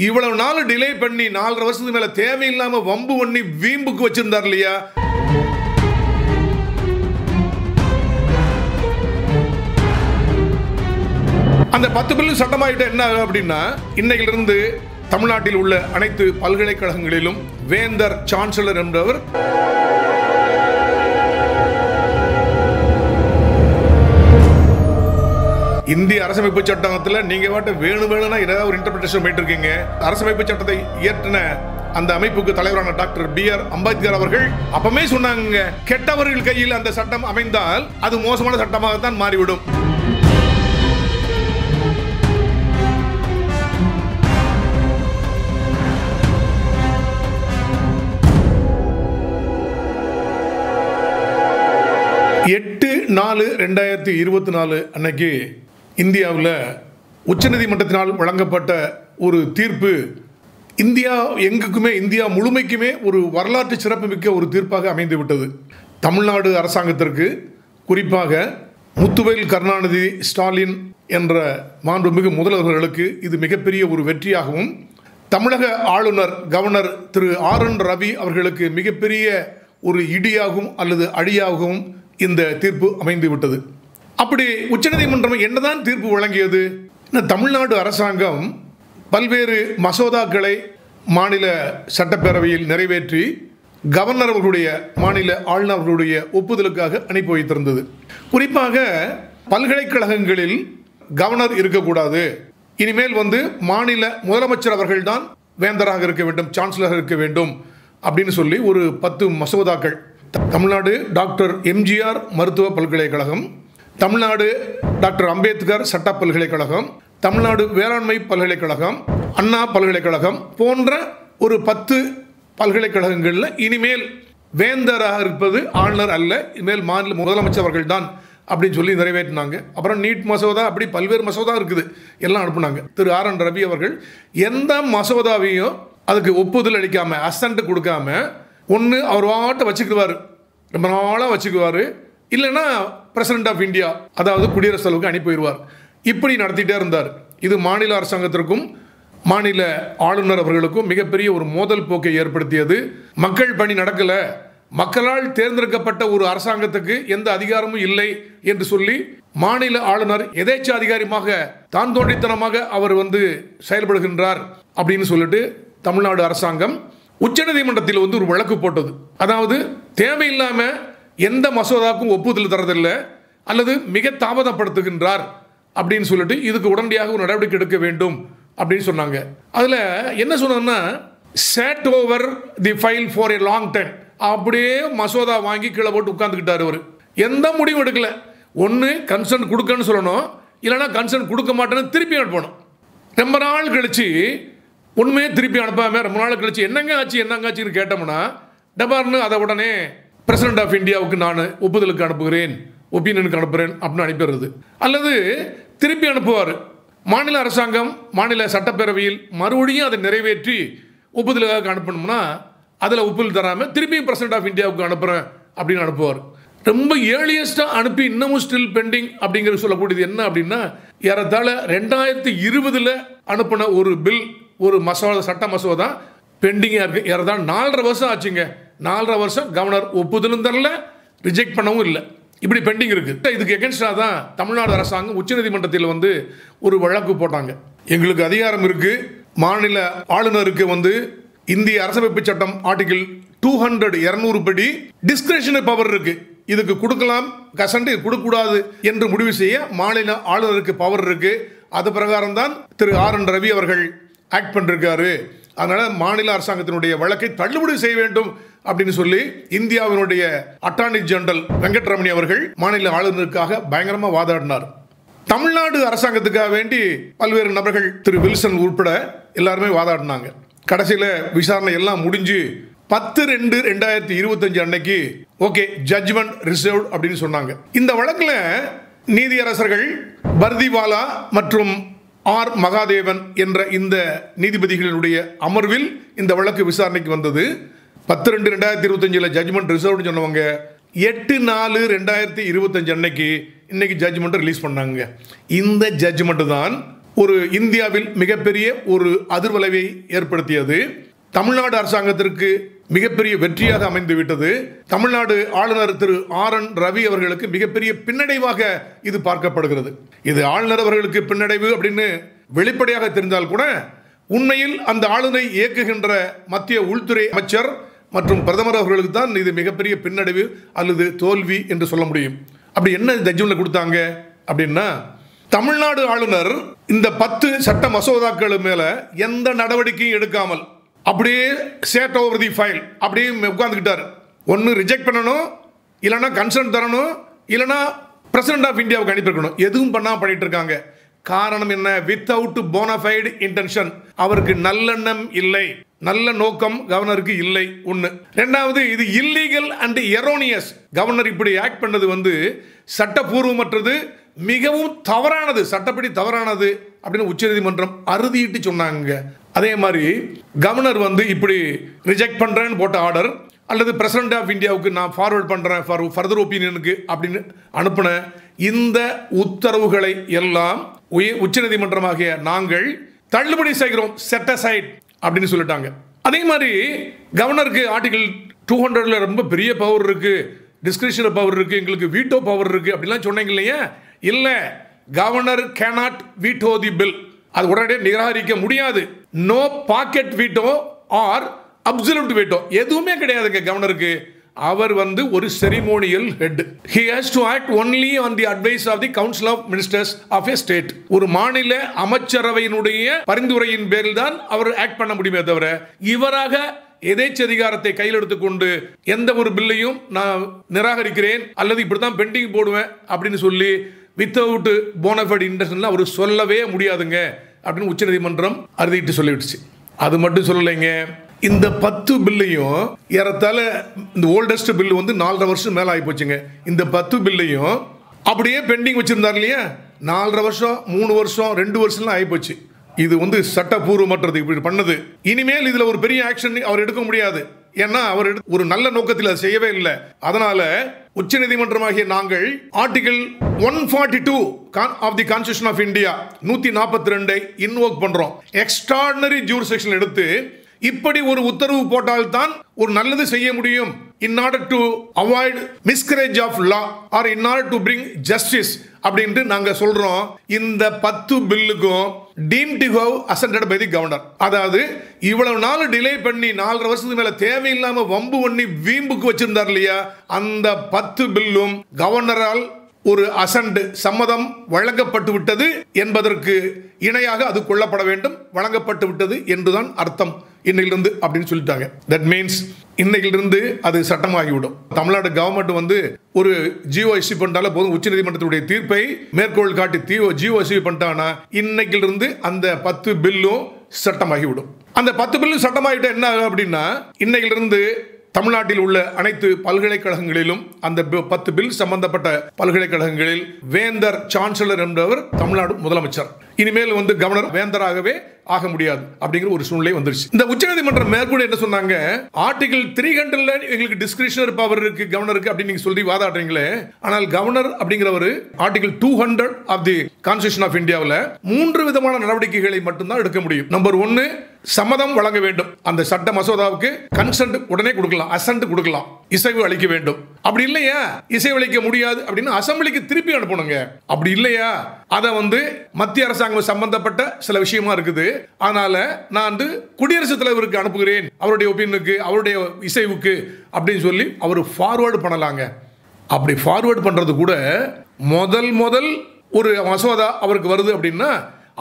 இவ்வளவு நாள் டிலே பண்ணி 4.5 வருஷத்துக்கு மேல தேவையில்லாம வம்பு பண்ணி வீம்புக்கு வச்சிருந்தார் இல்லையா? அந்த 10 பில் சட்டமாயிட்ட என்ன அப்படின்னா, இன்னையிலிருந்து தமிழ்நாட்டில் உள்ள அனைத்து பல்கலைக்கழகங்களிலும் வேந்தர் சான்சலர் என்பவர் இந்திய அரசமைப்பு சட்டத்தில் நீங்க வேணும்னா ஏதாவது ஒரு இன்டர்பிரேஷன் பண்ணிட்டு இருக்கீங்க. அரசமைப்பு சட்டத்தை இயற்றின அந்த அமைப்புக்கு தலைவரான டாக்டர் B.R. அம்பேத்கர் அவர்கள் அப்பமே சொன்னாங்க, கெட்டவர்கள் கையில் அந்த சட்டம் அமைந்தால் அது மோசமான சட்டமாகத்தான் மாறிவிடும். எட்டு 4/2024 அன்னைக்கு இந்தியாவில் உச்சநீதிமன்றத்தினால் வழங்கப்பட்ட ஒரு தீர்ப்பு இந்தியா முழுமைக்குமே ஒரு வரலாற்று சிறப்புமிக்க ஒரு தீர்ப்பாக அமைந்து விட்டது. தமிழ்நாடு அரசாங்கத்திற்கு, குறிப்பாக முத்துவேல் கருணாநிதி ஸ்டாலின் என்ற மாண்புமிகு முதல்வர்களுக்கு இது மிகப்பெரிய ஒரு வெற்றியாகவும், தமிழக ஆளுநர் கவர்னர் திரு R.N. ரவி அவர்களுக்கு மிகப்பெரிய ஒரு இடியாகவும் அல்லது அடியாகவும் இந்த தீர்ப்பு அமைந்து விட்டது. அப்படி உச்சநீதிமன்றம் என்னதான் தீர்ப்பு வழங்கியது? தமிழ்நாடு அரசாங்கம் பல்வேறு மசோதாக்களை மாநில சட்டப்பேரவையில் நிறைவேற்றி கவர்னர் அவர்களுடைய, மாநில ஆளுநர் அவர்களுடைய ஒப்புதலுக்காக அனுப்பி வைத்திருந்தது. குறிப்பாக பல்கலைக்கழகங்களில் கவர்னர் இருக்கக்கூடாது, இனிமேல் மாநில முதலமைச்சர் அவர்கள்தான் வேந்தராக இருக்க வேண்டும், சான்சலராக இருக்க வேண்டும் அப்படின்னு சொல்லி ஒரு 10 மசோதாக்கள் தமிழ்நாடு டாக்டர் MGR மருத்துவ பல்கலைக்கழகம், தமிழ்நாடு டாக்டர் அம்பேத்கர் சட்ட பல்கலைக்கழகம், தமிழ்நாடு வேளாண்மை பல்கலைக்கழகம், அண்ணா பல்கலைக்கழகம் போன்ற ஒரு 10 பல்கலைக்கழகங்களில் இனிமேல் வேந்தராக இருப்பது ஆளுநர் அல்ல, இனிமேல் மாநில முதலமைச்சர் அவர்கள் தான் அப்படின்னு சொல்லி நிறைவேற்றினாங்க. அப்புறம் நீட் மசோதா, அப்படி பல்வேறு மசோதா இருக்குது, எல்லாம் அனுப்புனாங்க. திரு R.N. ரவி அவர்கள் எந்த மசோதாவையும் அதுக்கு ஒப்புதல் அளிக்காமல், அசன்ட் கொடுக்காம, ஒன்று அவர் வாட்ட வச்சுக்குவார், ரொம்ப நாளாக வச்சுக்குவார், இல்லைன்னா பிரசிடென்ட் ஆஃப் இந்தியா, அதாவது குடியரசுத் தலைவருக்கு அனுப்பி போயிடுவார். இப்படி நடத்திட்டே இருந்தார். இது மாநில அரசாங்கத்திற்கும் மாநில ஆளுநர் அவர்களுக்கும் மிகப்பெரிய ஒரு மோதல் போக்கை ஏற்படுத்தியது. மக்கள் பணி நடக்கல, மக்களால் தேர்ந்தெடுக்கப்பட்ட ஒரு அரசாங்கத்துக்கு எந்த அதிகாரமும் இல்லை என்று சொல்லி மாநில ஆளுநர் எதேச்ச அதிகாரமாக, தான் தோன்றித்தனமாக அவர் செயல்படுகின்றார் அப்படின்னு சொல்லிட்டு தமிழ்நாடு அரசாங்கம் உச்சநீதிமன்றத்தில் ஒரு வழக்கு போட்டது. அதாவது தேவையில்லாம எந்த மசோதாவுக்கும் ஒப்புதல் தரதில்லை அல்லது மிக தாமதப்படுத்துகின்றார் அப்படின்னு சொல்லிட்டு இதுக்கு உடனடியாக ஒரு நடவடிக்கை எடுக்க வேண்டும் அப்படின்னு சொன்னாங்க. அதில் என்ன சொன்னா, sat over the file for a long time, அப்படியே மசோதா வாங்கி கீழே போட்டு உட்கார்ந்துக்கிட்டார். அவர் எந்த முடிவும் எடுக்கல. ஒன்று கன்சர்ன் கொடுக்கன்னு சொல்லணும், இல்லைன்னா கன்சர்ன் கொடுக்க மாட்டேன்னு திருப்பி அனுப்பணும். ரொம்ப நாள் கழிச்சு உண்மையே திருப்பி அனுப்பாம ரொம்ப நாள் கழிச்சு என்னங்க ஆச்சுன்னு கேட்டோம்னா, டபார்னு அதை உடனே பிரசிடென்ட் ஆஃப் இந்தியாவுக்கு நான் ஒப்புதலுக்கு அனுப்புகிறேன், ஒப்பீனியனுக்கு அனுப்புகிறேன் அப்படின்னு அனுப்பிடுறது. அல்லது திருப்பி அனுப்புவார். மாநில அரசாங்கம் மாநில சட்டப்பேரவையில் மறுபடியும் அதை நிறைவேற்றி ஒப்புதலுக்காக அனுப்பணும்னா அதில் ஒப்புதல் தராமல் திருப்பியும் பிரசிடென்ட் ஆஃப் இந்தியாவுக்கு அனுப்புகிறேன் அப்படின்னு அனுப்புவார். ரொம்ப ஏர்லியஸ்டாக அனுப்பி இன்னமும் ஸ்டில் பெண்டிங் அப்படிங்கிறது சொல்லக்கூடியது என்ன அப்படின்னா, ஏறத்தாழ 2020 அனுப்பின ஒரு பில், ஒரு மசோதா, சட்ட மசோதா பெண்டிங்காக இருக்குது. ஏறத்தாழ 4.5 வருஷம் ஆச்சுங்க. 4.5 வருஷம் கவர்னர் ஒப்புதலும் தரல, ரிஜெக்ட் பண்ணவும் இல்லை, இப்படி பெண்டிங் இருக்குது. இதுக்கு எகென்ஸ்டாக தான் தமிழ்நாடு அரசாங்கம் உச்சநீதிமன்றத்தில் ஒரு வழக்கு போட்டாங்க. எங்களுக்கு அதிகாரம் இருக்குது, மாநில ஆளுநருக்கு இந்திய அரசமைப்பு சட்டம் ஆர்டிகிள் 200 படி டிஸ்கிரிஷனரி பவர் இருக்கு, இதுக்கு கொடுக்கலாம், கசண்ட் கொடுக்கக்கூடாது என்று முடிவு செய்ய மாநில ஆளுநருக்கு பவர் இருக்கு. அது பிரகாரம் தான் திரு R.N. ரவி அவர்கள் ஆக்ட் பண்ணிருக்காரு. அதனால மாநில அரசாங்கத்தினுடைய வழக்கை தள்ளுபடி செய்ய வேண்டும் அப்படின்னு சொல்லி இந்தியாவினுடைய அட்டார்னி ஜெனரல் வெங்கட்ரமணி அவர்கள் மாநில ஆளுநருக்காக பயங்கரமா வாதாடினார். தமிழ்நாடு அரசாங்கத்துக்காக வேண்டி பல்வேறு நபர்கள், திரு வில்சன் உட்பட எல்லாருமே வாதாடினாங்க. கடைசியில் விசாரணை எல்லாம் முடிஞ்சு 10/2/2025 அன்னைக்கு ஓகே, ஜட்ஜ்மெண்ட் ரிசர்வ்ட் அப்படின்னு சொன்னாங்க. இந்த வழக்கில் நீதியரசர்கள் பர்திவாலா மற்றும் R. மகாதேவன் என்ற இந்த நீதிபதிகளுடைய அமர்வில் இந்த வழக்கு விசாரணைக்கு வந்தது. 10/2/2025 ஜட்ஜ்மெண்ட் ரிசர்வ்டு சொன்னவங்க 8/4/2025 அன்னைக்கு இன்னைக்கு ஜட்ஜ்மெண்ட் ரிலீஸ் பண்ணாங்க. இந்த ஜட்ஜ்மெண்ட் தான் ஒரு இந்தியாவில் மிகப்பெரிய ஒரு அதிர்வலைவை ஏற்படுத்தியது. தமிழ்நாடு அரசாங்கத்திற்கு மிகப்பெரிய வெற்றியாக அமைந்து விட்டது. தமிழ்நாடு ஆளுநர் திரு RN ரவி அவர்களுக்கு மிகப்பெரிய பின்னடைவாக இது பார்க்கப்படுகிறது. இது ஆளுநர் அவர்களுக்கு பின்னடைவு அப்படின்னு வெளிப்படையாக தெரிந்தால் கூட உண்மையில் அந்த ஆளுநரை இயக்குகின்ற மத்திய உள்துறை அமைச்சர் மற்றும் பிரதமர் அவர்களுக்கு தான் இது மிகப்பெரிய பின்னடைவு அல்லது தோல்வி என்று சொல்ல முடியும். அப்படி என்ன ஜட்ஜ்மென்ட் கொடுத்தாங்க அப்படின்னா, தமிழ்நாடு ஆளுநர் இந்த 10 சட்ட மசோதாக்கள் மேல எந்த நடவடிக்கையும் எடுக்காமல் அப்படியே சேட் ஓவர் தி ஃபைல் அப்படியே உட்கார்ந்துக்கிட்டார். ஒன்று ரிஜெக்ட் பண்ணணும், இல்லைன்னா கன்சர்ன் தரணும், இல்லைன்னா பிரசிடென்ட் ஆஃப் இந்தியாவுக்கு அனுப்பியிருக்கணும். எதுவும் பண்ணாமல் பண்ணிட்டு இருக்காங்க. காரணம் என்ன? Without bona fide intention. அவருக்கு நல்லெண்ணம் இல்லை, நல்ல நோக்கம் கவர்னருக்கு இல்லை. ஒன்று. ரெண்டாவது, இது இல்லீகல் அண்ட் எரோனியஸ். கவர்னர் இப்படி ஆக்ட் பண்ணது சட்டப்பூர்வமற்றது, மிகவும் தவறானது, சட்டப்படி தவறானது அப்படின்னு உச்சநீதிமன்றம் அறுதியிட்டு சொன்னாங்க. அதே மாதிரி கவர்னர் இப்படி ரிஜெக்ட் பண்றேன்னு போட்ட ஆர்டர் அல்லது பிரசிடென்ட் ஆஃப் இந்தியாவுக்கு நான் ஃபார்வர்ட் பண்றேன் ஃபார் ஃபர்தர் ஒப்பீனியனுக்கு அப்படின்னு அனுப்பின இந்த உத்தரவுகளை எல்லாம் உச்சநீதிமன்றமாகிய நாங்கள் தள்ளுபடி செய்கிறோம், செட் அசைட் அப்படின்னு சொல்லிட்டாங்க. அதே மாதிரி கவர்னருக்கு ஆர்டிகல் 200ல ரொம்ப பெரிய பவர் இருக்கு, டிஸ்கிரிஷனரி பவர் இருக்கு, எங்களுக்கு வீட்டோ பவர் இருக்கு அப்படிலாம் சொன்னீங்க இல்லையா? இல்ல, governor cannot veto the bill. அது உடனடியாக நிராகரிக்க முடியாது. No pocket veto or absolute veto எதுவுமே கிடையாதுங்க கவர்னருக்கு. அவர் ஒரு ceremonial head. He has to act only on the advice of the Council of Ministers of a state. ஒரு மாநில அமைச்சரவையினுடைய பரிந்துரையின் பேரில் தான் அவர் ஆக்ட் பண்ண முடியுமே தவிர இவராக எதேச்சதிகாரத்தை கையில் எடுத்துக்கொண்டு எந்த ஒரு பில்லையும் நான் நிராகரிக்கிறேன் அல்லது இப்படிதான் பெண்டிங் போடுவேன் அப்படின்னு சொல்லி வித்தவுட் போனஃபைட் இன்டென்ஷன் அவர் சொல்லவே முடியாதுங்க அப்படின்னு உச்சநீதிமன்றம் அறுதிட்டு சொல்லிவிடுச்சு. அது மட்டும் சொல்லலைங்க, இந்த 10 பில்லையும் ஏறத்தாழ இந்த ஓல்டஸ்ட் பில் 4.5 வருஷம் மேல ஆகி போச்சுங்க. இந்த 10 பில்லையும் அப்படியே பெண்டிங் வச்சிருந்தார் இல்லையா, 4.5 வருஷம் 3 வருஷம் 2 வருஷம்லாம் ஆகி போச்சு. இது சட்டப்பூர்வமற்றது இப்படி பண்ணது. இனிமேல் இதுல ஒரு பெரிய ஆக்ஷன் அவர் எடுக்க முடியாது. ஏன்னா அவர் ஒரு நல்ல நோக்கத்தில் அதை செய்யவே இல்லை. அதனால உச்சநீதிமன்றமாகிய நாங்கள் article 142 of the constitution of India 142 invoke பண்றோம். எக்ஸ்ட்ராடினரி ஜூரிஸ்டிக்ஷன் எடுத்து இப்படி ஒரு உத்தரவு போட்டால் தான் ஒரு நல்லது செய்ய முடியும். in order to avoid miscarriage of law or in order to bring justice அப்படின்ட்டு நாங்க சொல்றோம். இந்த 10 பில்லுக்கும் deemed to have assented by the governor. அதாவது இவ்வளவு நாள் டிலே பண்ணி 4.5 வருஷத்துக்கு மேல தேவையில்லாம வம்பு பண்ணி வீம்புக்கு வச்சிருந்தார் இல்லையா, அந்த 10 பில்லும் கவர்னரால் ஒரு அசண்ட் சம்மதம் வழங்கப்பட்டு விட்டது என்பதற்கு இணையாக அது கொள்ளப்பட வேண்டும், வழங்கப்பட்டு விட்டது என்றுதான் அர்த்தம் இன்னையிலிருந்து அப்படின்னு சொல்லிட்டாங்க. தட் மீன்ஸ் இன்னையிலிருந்து அது சட்டமாகிவிடும். தமிழ்நாடு கவர்மெண்ட் ஒரு ஜியோ இஷ்யூ பண்ணிட்டால போதும், உச்சநீதிமன்றத்துடைய தீர்ப்பை மேற்கோள் காட்டி ஜியோ இஷ்யூ பண்ணிட்டானா இன்னைக்கிலிருந்து அந்த 10 பில்லும் சட்டமாகிவிடும். அந்த 10 பில்லும் சட்டமாகிவிட்ட என்ன ஆகும் அப்படின்னா, இன்னையிலிருந்து தமிழ்நாட்டில் உள்ள அனைத்து பல்கலைக்கழகங்களிலும் அந்த 10 பில் சம்பந்தப்பட்ட பல்கலைக்கழகங்களில் வேந்தர் சான்சலர் என்பவர் தமிழ்நாடு முதலமைச்சர். இனிமேல் கவர்னர் வேந்தராகவே ஆக முடியாது அப்படிங்கிற ஒரு சூழ்நிலை வந்துருச்சு. இந்த உச்சநீதிமன்றம் மேற்கொண்டு என்ன சொன்னாங்க, ஆர்டிகல் 300ல எங்களுக்கு டிஸ்கிரிஷனரி பவர் இருக்கு கவர்னருக்கு அப்படின்னு நீங்க சொல்லி வாதாடுறீங்களே, ஆனால் கவர்னர் அப்படிங்கிறவர் article 200 of the constitution of இந்தியாவில் 3 விதமான நடவடிக்கைகளை மட்டும்தான் எடுக்க முடியும். நம்பர் 1, சம்மதம் வழங்க வேண்டும். அந்த சட்ட மசோதாவுக்கு கன்சென்ட் உடனே கொடுக்கலாம், அசென்ட் கொடுக்கலாம், இசைவு அளிக்க வேண்டும். அப்படி இல்லையா இசைவு அளிக்க முடியாது அப்படின்னு அசம்பிளிக்கு திருப்பி அனுப்பணுங்க. அப்படி இல்லையா அதை மத்திய அரசாங்கம் சம்பந்தப்பட்ட சில விஷயமா இருக்குது, அதனால நான் குடியரசுத் தலைவருக்கு அனுப்புகிறேன் அவருடைய ஒப்பீனியனுக்கு, அவருடைய இசைவுக்கு அப்படின்னு சொல்லி அவர் ஃபார்வர்டு பண்ணலாங்க. அப்படி ஃபார்வர்டு பண்றது கூட முதல் ஒரு மசோதா அவருக்கு வருது அப்படின்னா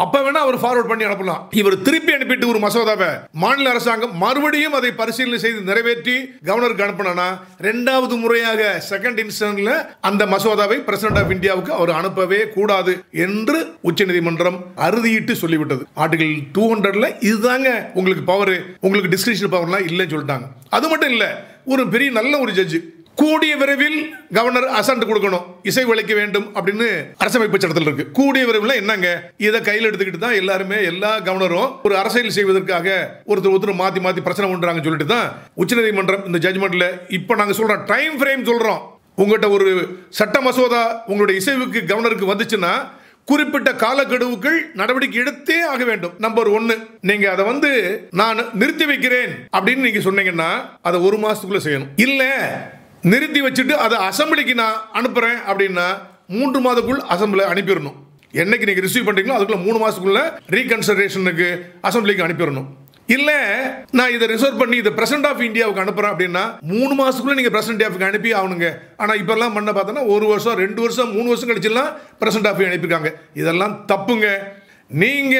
அப்ப வேணா அவர் ஃபார்வர்ட் பண்ணி அனுப்பலாம். இவர் திருப்பி அனுப்பிட்டு ஒரு மசோதாவை மாநில அரசாங்கம் மறுபடியும் அதை பரிசீலனை செய்து நிறைவேற்றி கவர்னருக்கு அனுப்பினா 2வது முறையாக செகண்ட் இன்ஸ்டன்ஸ்ல அந்த மசோதாவை பிரசிடென்ட் ஆஃப் இந்தியாவுக்கு அவர் அனுப்பவே கூடாது என்று உச்சநீதிமன்றம் அறுதியிட்டு சொல்லிவிட்டது. ஆர்டிகல் 200ல இதுதாங்க உங்களுக்கு பவர், உங்களுக்கு டிஸ்கிரிஷனரி பவர்லாம் இல்லைன்னு சொல்லிட்டாங்க. அது மட்டும் இல்ல, ஒரு பெரிய நல்ல ஒரு ஜட்ஜ் கூடிய விரைவில் கவர்னர் அசண்ட் கொடுக்கணும், இசைவு அளிக்க வேண்டும் அப்படின்னு அரசமைப்பு சட்டத்தில் இருக்கு. கூடிய விரைவில் என்னங்க, இதை கையில் எடுத்துக்கிட்டு தான் எல்லா கவர்னரும் ஒரு அரசியல் செய்வதற்காக ஒருத்தர் மாத்தி பிரச்சனை பண்றாங்க சொல்லிட்டு தான் உச்சநீதிமன்றம் இந்த ஜட்ஜ்மெண்ட்ல இப்ப நாங்க சொல்றோம் டைம் ஃப்ரேம் சொல்றோம். உங்கள்கிட்ட ஒரு சட்ட மசோதா உங்களுடைய இசைவுக்கு கவர்னருக்கு வந்துச்சுன்னா குறிப்பிட்ட காலக்கெடுவுக்குள் நடவடிக்கை எடுத்தே ஆக வேண்டும். நம்பர் 1, நீங்க அதை நான் நிறுத்தி வைக்கிறேன் அப்படின்னு நீங்க சொன்னீங்கன்னா அதை 1 மாசத்துக்குள்ள செய்யணும். இல்ல நிறுத்தி வச்சுட்டு அதை அசம்பிளிக்கு நான் அனுப்புறேன் அப்படின்னா 3 மாதத்துக்குள் அசம்பிளி அனுப்பிடணும். என்னைக்கு நீங்க ரிசீவ் பண்றீங்களோ அதுக்குள்ள 3 மாசத்துக்குள்ள ரீகன்சிடரேஷனுக்கு அசம்பிளிக்கு அனுப்பிடணும். இல்ல நான் இதை ரிசர்வ் பண்ணி இதை பிரசிடென்ட் ஆஃப் இந்தியாவுக்கு அனுப்புறேன் அப்படின்னா 3 மாசத்துக்குள்ள நீங்க பிரசிடென்ட் ஆஃப்க்கு அனுப்பி ஆகணுங்க. ஆனா இப்ப எல்லாம் பண்ண பார்த்தோன்னா 1 வருஷம் 2 வருஷம் 3 வருஷம் கழிச்சுலாம் பிரசிடென்ட் ஆஃப் அனுப்பியிருக்காங்க. இதெல்லாம் தப்புங்க. நீங்க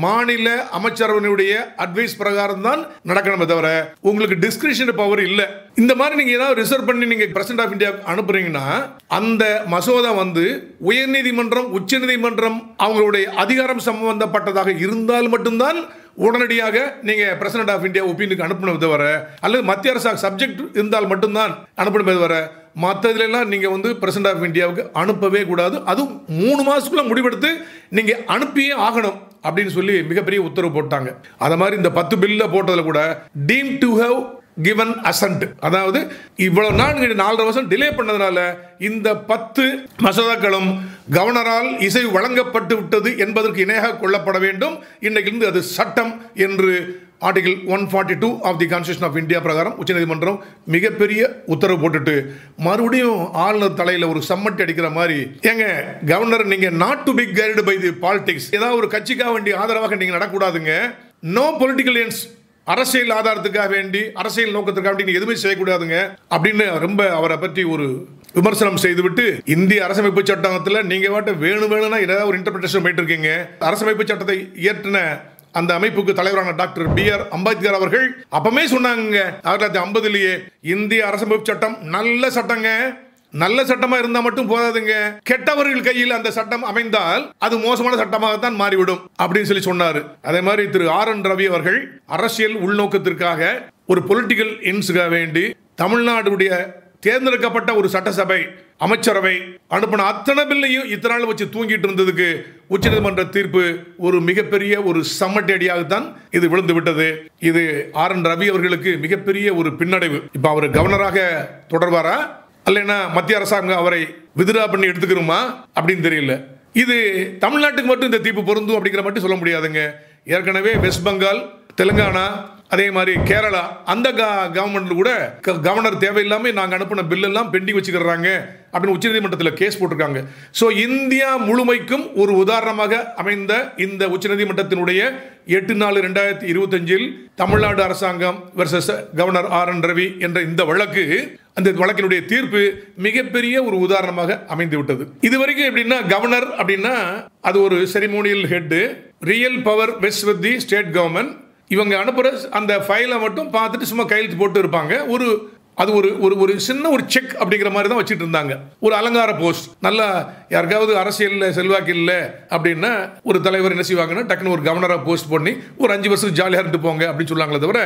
மாநில அமைச்சரவையினுடைய அட்வைஸ் பிரகாரம் தான் நடக்கணுமே தவிர உங்களுக்கு டிஸ்கிரிஷன் பவர் இல்ல. இந்த மாதிரி நீங்க ஏதாவது ரிசர்வ் பண்ணி நீங்க பிரசிடென்ட் ஆஃப் இந்தியா அனுப்புறீங்கன்னா அந்த மசோதா உயர்நீதிமன்றம் உச்சநீதிமன்றம் அவங்களுடைய அதிகாரம் சம்பந்தப்பட்டதாக இருந்தால் மட்டும்தான் உடனடியாக நீங்க பிரசிடென்ட் ஆஃப் இந்தியா ஒப்பீனியனுக்கு அனுப்பணும் தவிர, அல்லது மத்திய அரசு சப்ஜெக்ட் இருந்தால் மட்டும்தான் அனுப்பணும் தவிர மற்றதுலாம் நீங்க பிரசிடென்ட் ஆஃப் இந்தியாவுக்கு அனுப்பவே கூடாது. அதுவும் 3 மாசத்துக்குள்ள முடிவெடுத்து நீங்க அனுப்பியே ஆகணும் அப்படின்னு சொல்லி மிகப்பெரிய உத்தரவு போட்டாங்க. அத மாதிரி இந்த 10 பில்ல போட்டதுல கூட team to have given assent, அதாவது இவ்வளவு நாள் 4.5 வருஷம் டிலே பண்ணதுனால இந்த 10 மசோதாக்களும் கவர்னரால் இசை வழங்கப்பட்டு விட்டது என்பதற்கு இணையாக கொள்ளப்பட வேண்டும். இன்னைக்கு அது சட்டம் என்று article 142 of the constitution of India பிரகாரம் உச்சநீதிமன்றம் மிகப்பெரிய உத்தரவு போட்டுட்டு மறுபடியும் ஆளுநர் தலையில் ஒரு சம்மட்டி அடிக்கிற மாதிரி, ஏங்க கவர்னர் நீங்க not to be guided by the politics, ஏதாவது ஒரு கட்சிக்காக வேண்டி ஆதரவாக நீங்க நடக்கூடாதுங்க. நோ பொலிட்டிக்கல் எண்ட்ஸ், அரசியல் ஆதாரத்துக்காக வேண்டி அரசியல் நோக்கத்திற்காக வேண்டி எதுவுமே செய்யக்கூடாதுங்க அப்படின்னு ரொம்ப அவரை பற்றி ஒரு விமர்சனம் செய்துவிட்டு, இந்திய அரசமைப்பு சட்டத்தில் நீங்க வேணும்னா ஏதாவது ஒரு இன்டர்பிரேஷன் போயிட்டு இருக்கீங்க. அரசமைப்பு சட்டத்தை இயற்றின அந்த அமைப்புக்கு தலைவரான டாக்டர் B.R. அம்பேத்கர் அவர்கள் அப்பமே சொன்னாங்க 1950 இந்திய அரசமைப்பு சட்டம் நல்ல சட்டங்க, நல்ல சட்டமா இருந்தா மட்டும் போதாதுங்க, கெட்டவர்கள் கையில் அந்த சட்டம் அமைந்தால் அது மோசமான சட்டமாகத்தான் மாறிவிடும் அப்படின்னு சொல்லி சொன்னாரு. அதே மாதிரி திரு R.N. ரவி அவர்கள் அரசியல் உள்நோக்கத்திற்காக ஒரு பொலிட்டிக்கல் எண்ட்ஸுக்காக வேண்டி தமிழ்நாடுடைய தேர்ந்தெடுக்கப்பட்ட ஒரு சட்டசபை அமைச்சரவை அனுப்பின அத்தனை பில்லையும் இத்தனை நாள் வச்சு தூங்கிட்டு இருந்ததுக்கு உச்சநீதிமன்ற தீர்ப்பு ஒரு மிகப்பெரிய ஒரு சம்மட்டி அடியாகத்தான் இது விழுந்து விட்டது. இது R.N. ரவி அவர்களுக்கு மிகப்பெரிய ஒரு பின்னடைவு. இப்ப அவர் கவர்னராக தொடர்வாரா அல்லனா மத்திய அரசாங்கம் அவரை வித்ரா பண்ணி எடுத்துக்கிறோமா அப்படின்னு தெரியல. இது தமிழ்நாட்டுக்கு மட்டும் இந்த தீர்ப்பு பொருந்தும் அப்படிங்கிற மட்டும் சொல்ல முடியாதுங்க. ஏற்கனவே வெஸ்ட் பெங்கால், தெலுங்கானா, அதே மாதிரி கேரளா அந்த கவர்மெண்ட் கூட கவர்னர் தேவையில்லாம நாங்க அனுப்பின பில் எல்லாம் பெண்டிங் வச்சுக்கிறாங்க அப்படின்னு உச்சநீதிமன்றத்தில் கேஸ் போட்டிருக்காங்க. ஸோ இந்தியா முழுமைக்கும் ஒரு உதாரணமாக அமைந்த இந்த உச்சநீதிமன்றத்தினுடைய 8/4/2025 தமிழ்நாடு அரசாங்கம் வெர்சஸ் கவர்னர் R.N. ரவி என்ற இந்த வழக்கு, அந்த வழக்கினுடைய தீர்ப்பு மிகப்பெரிய ஒரு உதாரணமாக அமைந்து விட்டது. இதுவரைக்கும் எப்படின்னா கவர்னர் அப்படின்னா அது ஒரு ceremonial head, real power west with the state government. இவங்க அனுப்புற அந்த ஃபைலை மட்டும் பார்த்துட்டு சும்மா கையெழுத்து போட்டு இருப்பாங்க. அது ஒரு சின்ன ஒரு செக் அப்படிங்கிற மாதிரி தான் வச்சுட்டு இருந்தாங்க. ஒரு அலங்கார போஸ்ட், நல்லா யாருக்காவது அரசியலில் செல்வாக்கு இல்லை அப்படின்னா ஒரு தலைவர் என்ன செய்வாங்கன்னா டக்குன்னு ஒரு கவர்னராக போஸ்ட் பண்ணி ஒரு 5 வருஷம் ஜாலியாக இருந்துட்டு போங்க அப்படின்னு சொல்லுவாங்களே தவிர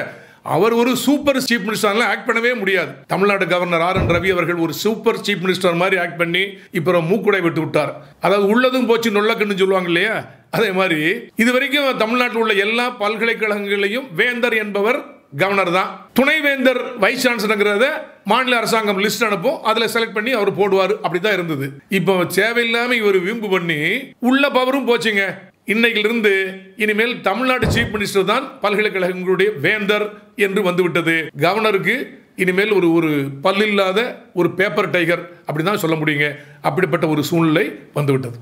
அவர் ஒரு சூப்பர் சீஃப் மினிஸ்டர்ல ஆக்ட் பண்ணவே முடியாது. Tamil Nadu governor R.N. ரவி அவர்கள் ஒரு சூப்பர் சீஃப் மினிஸ்டர் மாதிரி ஆக்ட் பண்ணி இப்போ மூக்குடை விட்டு விட்டார். அதாவது உள்ளதும் போச்சு நொல்லக்குன்னு சொல்லுவாங்க இல்லையா, அதே மாதிரி இது வரைக்கும் தமிழ்நாட்டில் உள்ள எல்லா பல்கலைக்கழகங்களையும் வேந்தர் என்பவர் கவர்னர் தான். துணைவேந்தர் வைஸ் சான்சலர்ங்கிறத மாநில அரசாங்கம் லிஸ்ட் அனுப்பும், அதுல செலக்ட் பண்ணி அவர் போடுவார். அப்படிதான் இருந்தது. இப்போ தேவையில்லாம இவர் வீம்பு பண்ணி உள்ள பவரும் போச்சுங்க. இன்னைக்கிலிருந்து இனிமேல் தமிழ்நாடு சீஃப் மினிஸ்டர் தான் பல்கலைக்கழகங்களுடைய வேந்தர் என்று வந்துவிட்டது. கவர்னருக்கு இனிமேல் ஒரு பல்லில்லாத ஒரு பேப்பர் டைகர் அப்படிதான் சொல்ல முடியுங்க. அப்படிப்பட்ட ஒரு சூழ்நிலை வந்துவிட்டது.